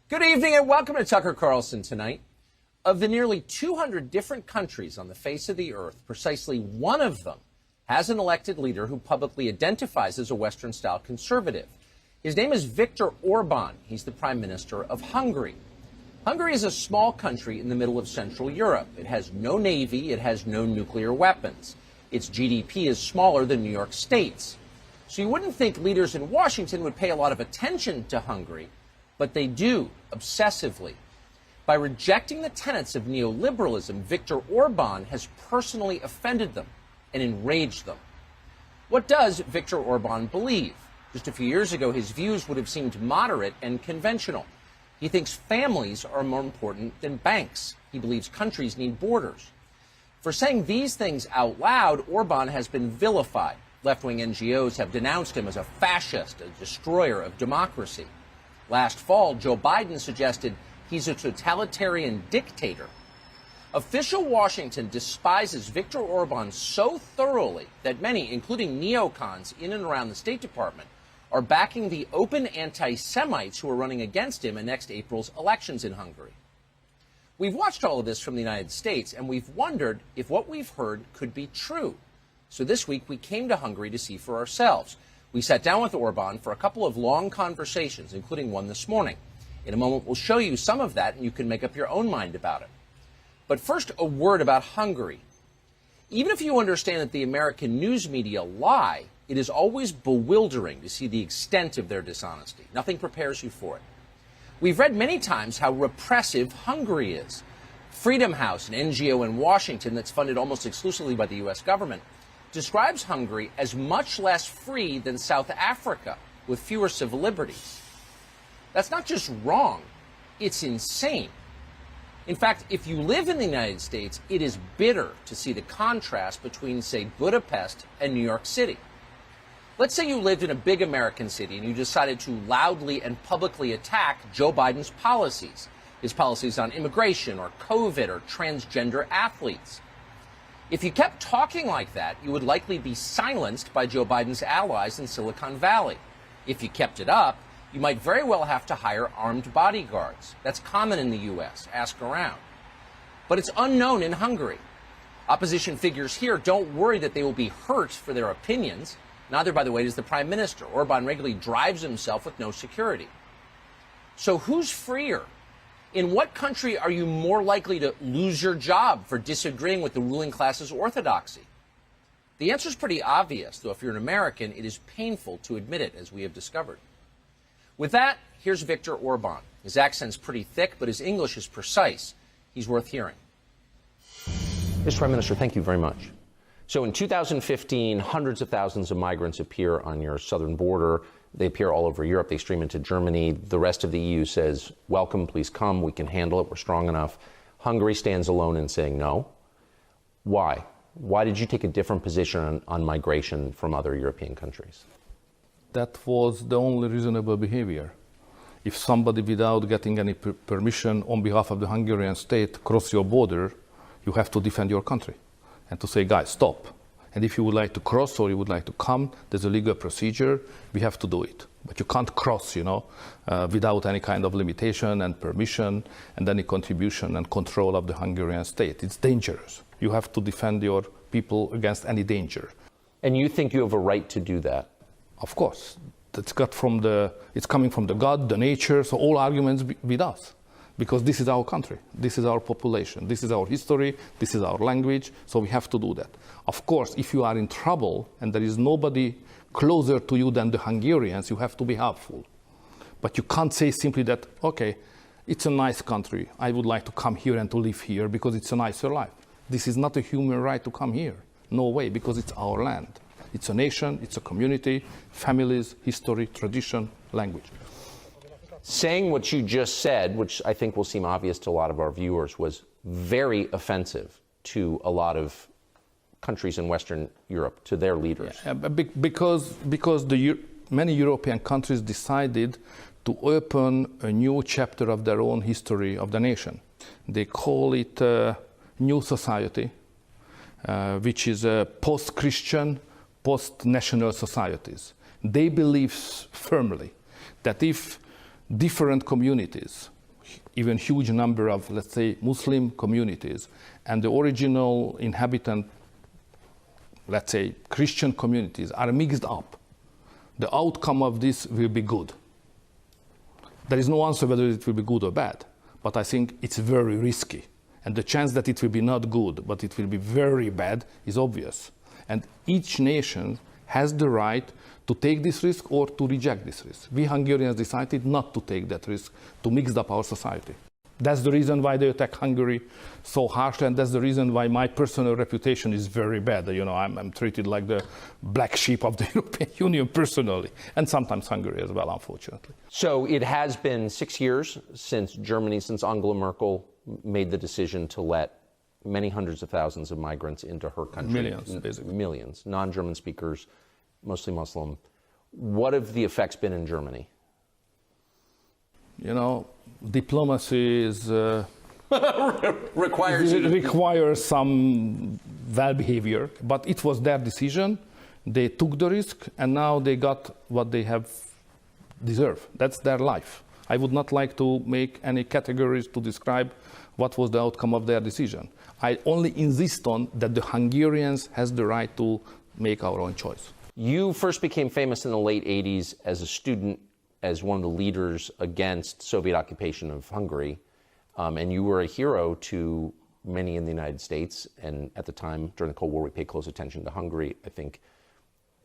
Good evening and welcome to Tucker Carlson Tonight. Of the nearly 200 different countries on the face of the earth, precisely one of them has an elected leader who publicly identifies as a Western-style conservative. His name is Viktor Orban. He's the Prime Minister of Hungary. Hungary is a small country in the middle of Central Europe. It has no navy. It has no nuclear weapons. Its GDP is smaller than New York State's. So you wouldn't think leaders in Washington would pay a lot of attention to Hungary, but they do, obsessively. By rejecting the tenets of neoliberalism, Viktor Orban has personally offended them and enraged them. What does Viktor Orban believe? Just a few years ago, his views would have seemed moderate and conventional. He thinks families are more important than banks. He believes countries need borders. For saying these things out loud, Orban has been vilified. Left-wing NGOs have denounced him as a fascist, a destroyer of democracy. Last fall, Joe Biden suggested he's a totalitarian dictator. Official Washington despises Viktor Orban so thoroughly that many, including neocons in and around the State Department, are backing the open anti-Semites who are running against him in next April's elections in Hungary. We've watched all of this from the United States, and we've wondered if what we've heard could be true. So this week, we came to Hungary to see for ourselves. We sat down with Orban for a couple of long conversations, including one this morning. In a moment, we'll show you some of that, and you can make up your own mind about it. But first, a word about Hungary. Even if you understand that the American news media lie, it is always bewildering to see the extent of their dishonesty. Nothing prepares you for it. We've read many times how repressive Hungary is. Freedom House, an NGO in Washington that's funded almost exclusively by the U.S. government, describes Hungary as much less free than South Africa, with fewer civil liberties. That's not just wrong, it's insane. In fact, if you live in the United States, it is bitter to see the contrast between, say, Budapest and New York City. Let's say you lived in a big American city and you decided to loudly and publicly attack Joe Biden's policies, his policies on immigration or COVID or transgender athletes. If you kept talking like that, you would likely be silenced by Joe Biden's allies in Silicon Valley. If you kept it up, you might very well have to hire armed bodyguards. That's common in the U.S. Ask around. But it's unknown in Hungary. Opposition figures here don't worry that they will be hurt for their opinions. Neither, by the way, does the Prime Minister. Orban regularly drives himself with no security. So who's freer? In what country are you more likely to lose your job for disagreeing with the ruling class's orthodoxy? The answer is pretty obvious, though if you're an American, it is painful to admit it, as we have discovered. With that, here's Viktor Orban. His accent's pretty thick, but his English is precise. He's worth hearing. Mr. Prime Minister, thank you very much. So in 2015, hundreds of thousands of migrants appear on your southern border. They appear all over Europe. They stream into Germany. The rest of the EU says, welcome, please come. We can handle it. We're strong enough. Hungary stands alone in saying no. Why? Why did you take a different position on migration from other European countries? That was the only reasonable behavior. If somebody, without getting any permission on behalf of the Hungarian state, cross your border, you have to defend your country and to say, guys, stop. And if you would like to cross or you would like to come, there's a legal procedure. We have to do it. But you can't cross, without any kind of limitation and permission and any contribution and control of the Hungarian state. It's dangerous. You have to defend your people against any danger. And you think you have a right to do that? Of course. It's coming from the God, the nature, so all arguments with us. Because this is our country, this is our population, this is our history, this is our language, so we have to do that. Of course, if you are in trouble and there is nobody closer to you than the Hungarians, you have to be helpful. But you can't say simply that, okay, it's a nice country, I would like to come here and to live here because it's a nicer life. This is not a human right to come here. No way, because it's our land. It's a nation, it's a community, families, history, tradition, language. Saying what you just said, which I think will seem obvious to a lot of our viewers, was very offensive to a lot of countries in Western Europe, to their leaders. Yeah, because many European countries decided to open a new chapter of their own history of the nation. They call it New Society, which is a post-Christian, post-national societies. They believe firmly that if different communities even huge number of, let's say, Muslim communities, and the original inhabitant, let's say, Christian communities are mixed up, the outcome of this will be good. There is no answer whether it will be good or bad, but I think it's very risky. And the chance that it will be not good, but it will be very bad is obvious. And each nation has the right to take this risk or to reject this risk. We Hungarians decided not to take that risk, to mix up our society. That's the reason why they attack Hungary so harshly, and that's the reason why my personal reputation is very bad. You know, I'm treated like the black sheep of the European Union personally, and sometimes Hungary as well, unfortunately. So it has been 6 years since Germany, since Angela Merkel made the decision to let many hundreds of thousands of migrants into her country. Millions, basically. Millions, non-German speakers, mostly Muslim. What have the effects been in Germany? You know, diplomacy is requires some well behavior, but it was their decision. They took the risk, and now they got what they have deserved. That's their life. I would not like to make any categories to describe what was the outcome of their decision. I only insist on that the Hungarians has the right to make our own choice. You first became famous in the late 80s as a student, as one of the leaders against Soviet occupation of Hungary, and you were a hero to many in the United States, and at the time, during the Cold War, we paid close attention to Hungary. I think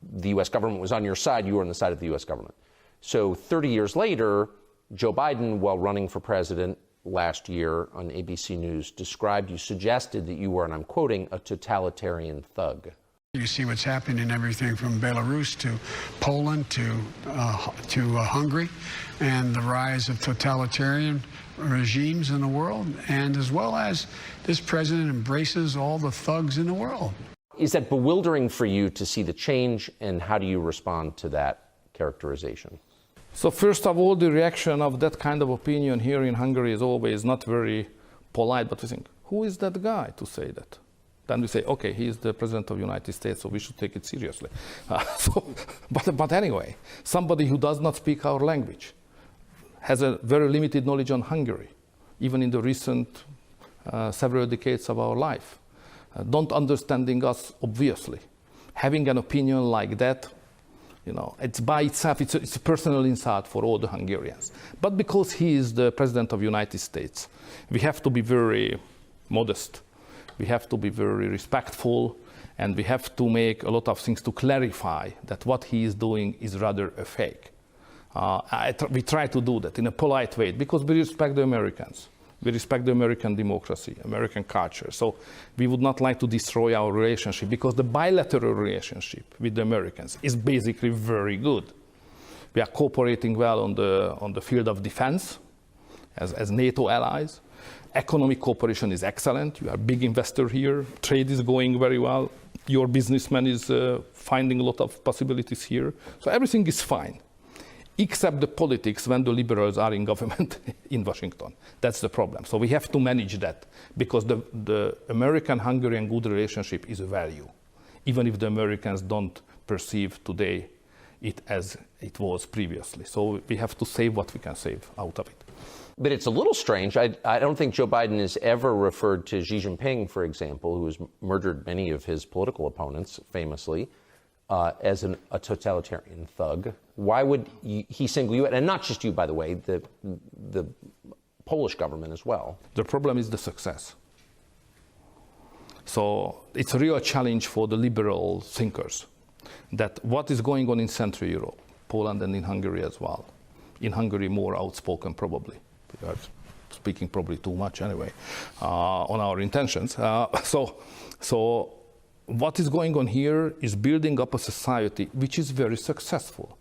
the U.S. government was on your side, you were on the side of the U.S. government. So 30 years later, Joe Biden, while running for president last year on ABC News, described you, suggested that you were, and I'm quoting, a totalitarian thug. You see what's happening in everything from Belarus to Poland to Hungary, and the rise of totalitarian regimes in the world, and as well as this president embraces all the thugs in the world. Is that bewildering for you to see the change, and how do you respond to that characterization? So first of all, the reaction of that kind of opinion here in Hungary is always not very polite, but we think, who is that guy to say that? Then we say, okay, he is the president of the United States, so we should take it seriously. But anyway, somebody who does not speak our language, has a very limited knowledge on Hungary, even in the recent several decades of our life, don't understanding us obviously. Having an opinion like that, you know, it's by itself, it's a personal insult for all the Hungarians. But because he is the president of the United States, we have to be very modest. We have to be very respectful, and we have to make a lot of things to clarify that what he is doing is rather a fake. We try to do that in a polite way because we respect the Americans. We respect the American democracy, American culture. So we would not like to destroy our relationship because the bilateral relationship with the Americans is basically very good. We are cooperating well on the field of defense as NATO allies. Economic cooperation is excellent. You are a big investor here. Trade is going very well. Your businessman is finding a lot of possibilities here. So everything is fine, except the politics when the liberals are in government in Washington. That's the problem. So we have to manage that because the American-Hungarian good relationship is a value, even if the Americans don't perceive today it as it was previously. So we have to save what we can save out of it. But it's a little strange. I don't think Joe Biden has ever referred to Xi Jinping, for example, who has murdered many of his political opponents famously, as a totalitarian thug. Why would he single you out? And not just you, by the way, the Polish government as well. The problem is the success. So it's a real challenge for the liberal thinkers that what is going on in Central Europe, Poland and in Hungary as well. In Hungary, more outspoken probably. We are speaking probably too much anyway on our intentions. So what is going on here is building up a society which is very successful.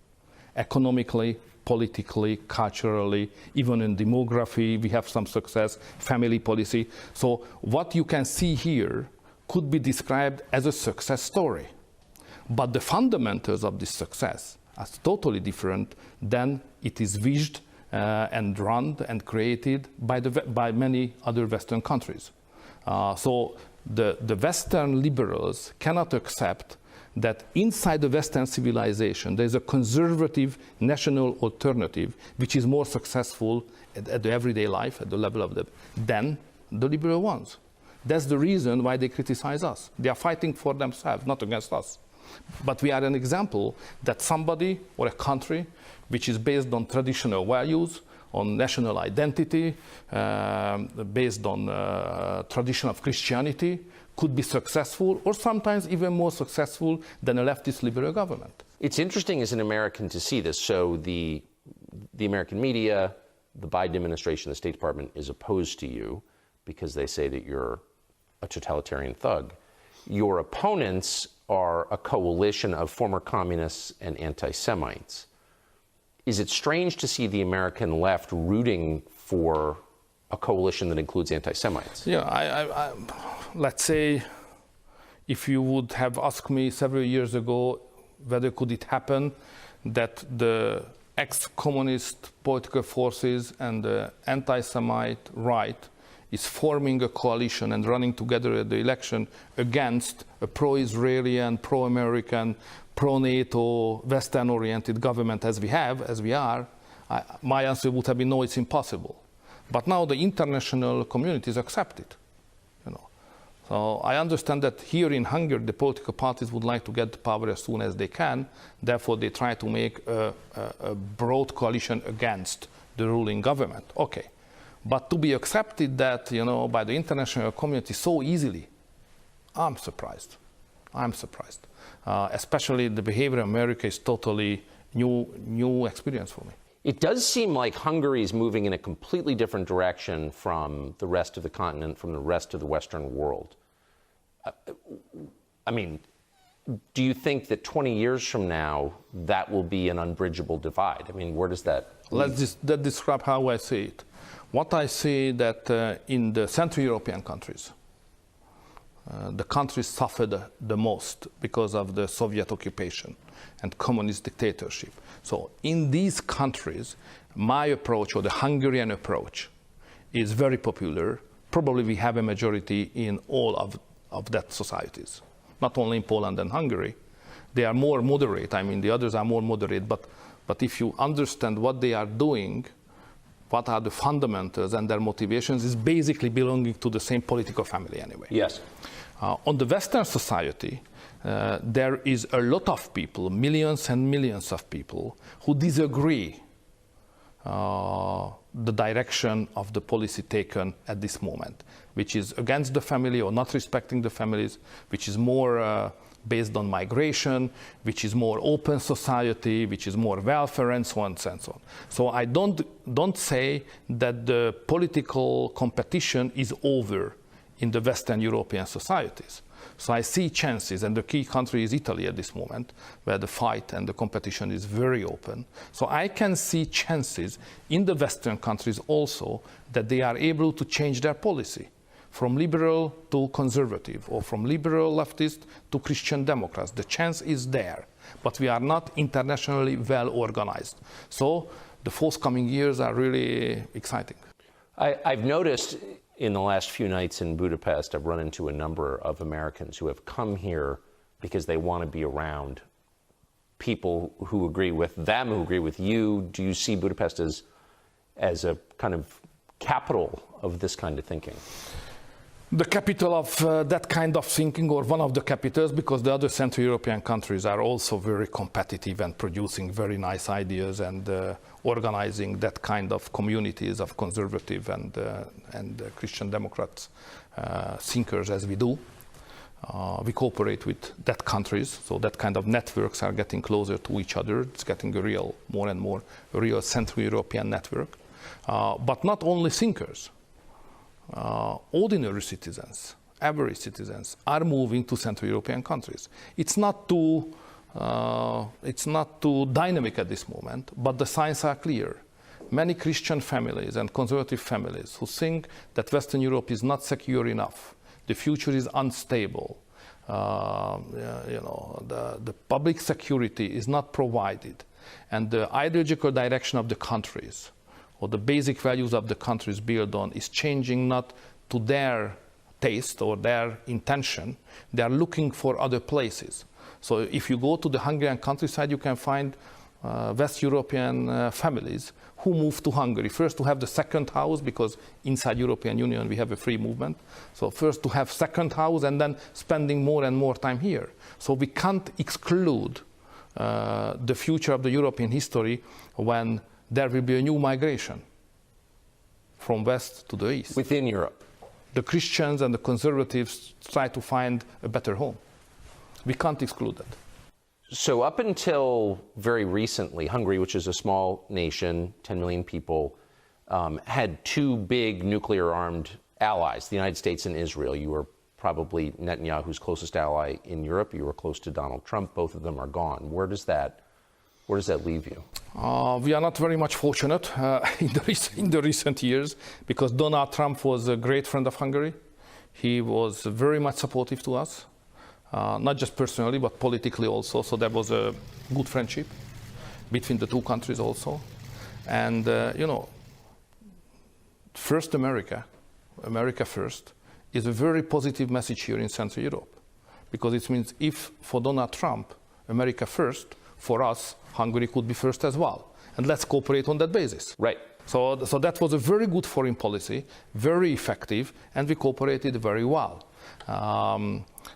Economically, politically, culturally, even in demography, we have some success, family policy. So what you can see here could be described as a success story. But the fundamentals of this success are totally different than it is wished and run and created by many other Western countries. So the Western liberals cannot accept that inside the Western civilization, there's a conservative national alternative which is more successful at the everyday life, at the level of than the liberal ones. That's the reason why they criticize us. They are fighting for themselves, not against us. But we are an example that somebody or a country which is based on traditional values, on national identity, based on tradition of Christianity, could be successful, or sometimes even more successful than a leftist liberal government. It's interesting as an American to see this. So the American media, the Biden administration, the State Department is opposed to you because they say that you're a totalitarian thug. Your opponents are a coalition of former communists and anti-Semites. Is it strange to see the American left rooting for a coalition that includes anti-Semites? Yeah, let's say if you would have asked me several years ago whether could it happen that the ex-communist political forces and the anti-Semite right is forming a coalition and running together at the election against a pro-Israeli and pro-American, pro-NATO, Western-oriented government as we are, my answer would have been no, it's impossible. But now the international communities accept it. So I understand that here in Hungary, the political parties would like to get to power as soon as they can. Therefore, they try to make a broad coalition against the ruling government. Okay. But to be accepted that, by the international community so easily, I'm surprised. I'm surprised. Especially the behavior in America is totally new experience for me. It does seem like Hungary is moving in a completely different direction from the rest of the continent, from the rest of the Western world. I mean, do you think that 20 years from now, that will be an unbridgeable divide? I mean, where does that lead? Let's describe how I see it. What I see that in the Central European countries, the countries suffered the most because of the Soviet occupation and communist dictatorship. So in these countries, my approach, or the Hungarian approach, is very popular. Probably we have a majority in all of that societies, not only in Poland and Hungary. They are more moderate. I mean, the others are more moderate. But if you understand what they are doing, what are the fundamentals and their motivations, is basically belonging to the same political family anyway. Yes. On the Western society, there is a lot of people, millions and millions of people, who disagree the direction of the policy taken at this moment, which is against the family or not respecting the families, which is more based on migration, which is more open society, which is more welfare, and so on and so on. So I don't say that the political competition is over in the Western European societies. So I see chances, and the key country is Italy at this moment, where the fight and the competition is very open. So I can see chances in the Western countries also that they are able to change their policy from liberal to conservative, or from liberal leftist to Christian Democrats. The chance is there, but we are not internationally well organized. So the forthcoming years are really exciting. I've noticed in the last few nights in Budapest, I've run into a number of Americans who have come here because they want to be around people who agree with them, who agree with you. Do you see Budapest as a kind of capital of this kind of thinking? The capital of that kind of thinking, or one of the capitals, because the other Central European countries are also very competitive and producing very nice ideas and organizing that kind of communities of conservative and Christian Democrats thinkers as we do. We cooperate with that countries, so that kind of networks are getting closer to each other. It's getting a real, more and more, a real Central European network. But not only thinkers. Ordinary citizens, average citizens, are moving to Central European countries. It's not too dynamic at this moment, but the signs are clear. Many Christian families and conservative families who think that Western Europe is not secure enough, the future is unstable, the public security is not provided, and the ideological direction of the countries, or the basic values of the countries built on, is changing not to their taste or their intention. They are looking for other places. So if you go to the Hungarian countryside, you can find West European families who moved to Hungary. First to have the second house, because inside European Union we have a free movement. So first to have second house and then spending more and more time here. So we can't exclude the future of the European history when there will be a new migration from west to the east. Within Europe? The Christians and the conservatives try to find a better home. We can't exclude that. So up until very recently, Hungary, which is a small nation, 10 million people, had two big nuclear-armed allies, the United States and Israel. You were probably Netanyahu's closest ally in Europe. You were close to Donald Trump. Both of them are gone. Where does that leave you? We are not very much fortunate in the recent years, because Donald Trump was a great friend of Hungary. He was very much supportive to us. Not just personally, but politically also. So there was a good friendship between the two countries also. And, you know, first America first, is a very positive message here in Central Europe. Because it means if for Donald Trump, America first, for us, Hungary could be first as well. And let's cooperate on that basis. Right. So that was a very good foreign policy, very effective, and we cooperated very well.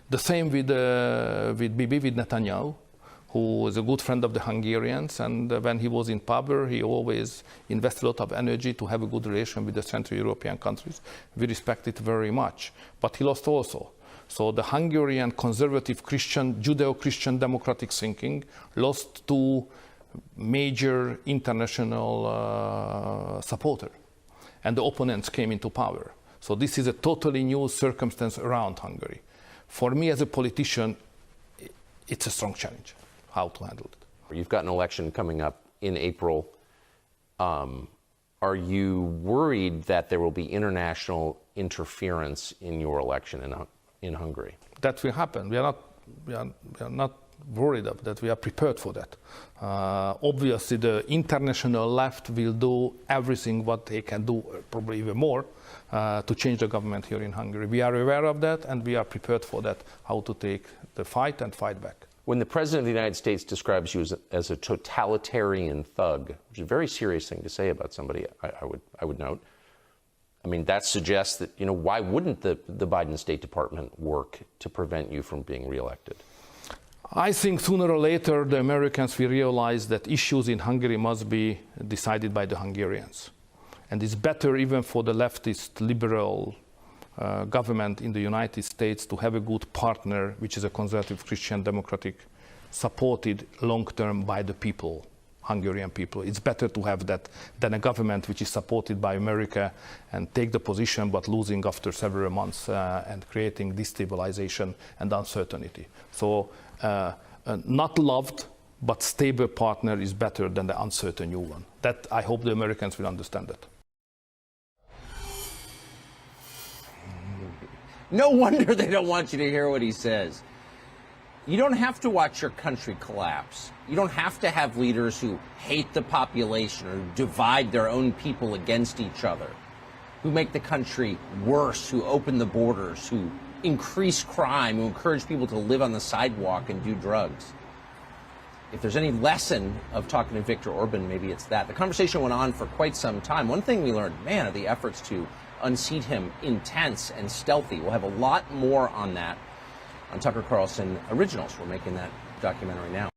The same with Bibi, with Netanyahu, who is a good friend of the Hungarians, and when he was in power, he always invested a lot of energy to have a good relation with the Central European countries. We respect it very much, but he lost also. So the Hungarian conservative Christian, Judeo-Christian democratic thinking lost to major international supporter, and the opponents came into power. So this is a totally new circumstance around Hungary. For me as a politician, it's a strong challenge, how to handle it. You've got an election coming up in April. Are you worried that there will be international interference in your election in Hungary? That will happen. We are not worried of that. We are prepared for that. Obviously, the international left will do everything what they can do, probably even more, to change the government here in Hungary. We are aware of that, and we are prepared for that, how to take the fight and fight back. When the President of the United States describes you as a totalitarian thug, which is a very serious thing to say about somebody, I would note, I mean, that suggests that, you know, why wouldn't the Biden State Department work to prevent you from being reelected? I think sooner or later the Americans will realize that issues in Hungary must be decided by the Hungarians. And it's better even for the leftist liberal government in the United States to have a good partner, which is a conservative Christian democratic, supported long-term by the people, Hungarian people. It's better to have that than a government which is supported by America and take the position but losing after several months and creating destabilization and uncertainty. So not loved but stable partner is better than the uncertain new one. That I hope the Americans will understand that. No wonder they don't want you to hear what he says. You don't have to watch your country collapse. You don't have to have leaders who hate the population or divide their own people against each other, who make the country worse, who open the borders, who increase crime, who encourage people to live on the sidewalk and do drugs. If there's any lesson of talking to Viktor Orban, maybe it's that. The conversation went on for quite some time. One thing we learned, man, are the efforts to unseat him intense and stealthy. We'll have a lot more on that on Tucker Carlson Originals. We're making that documentary now.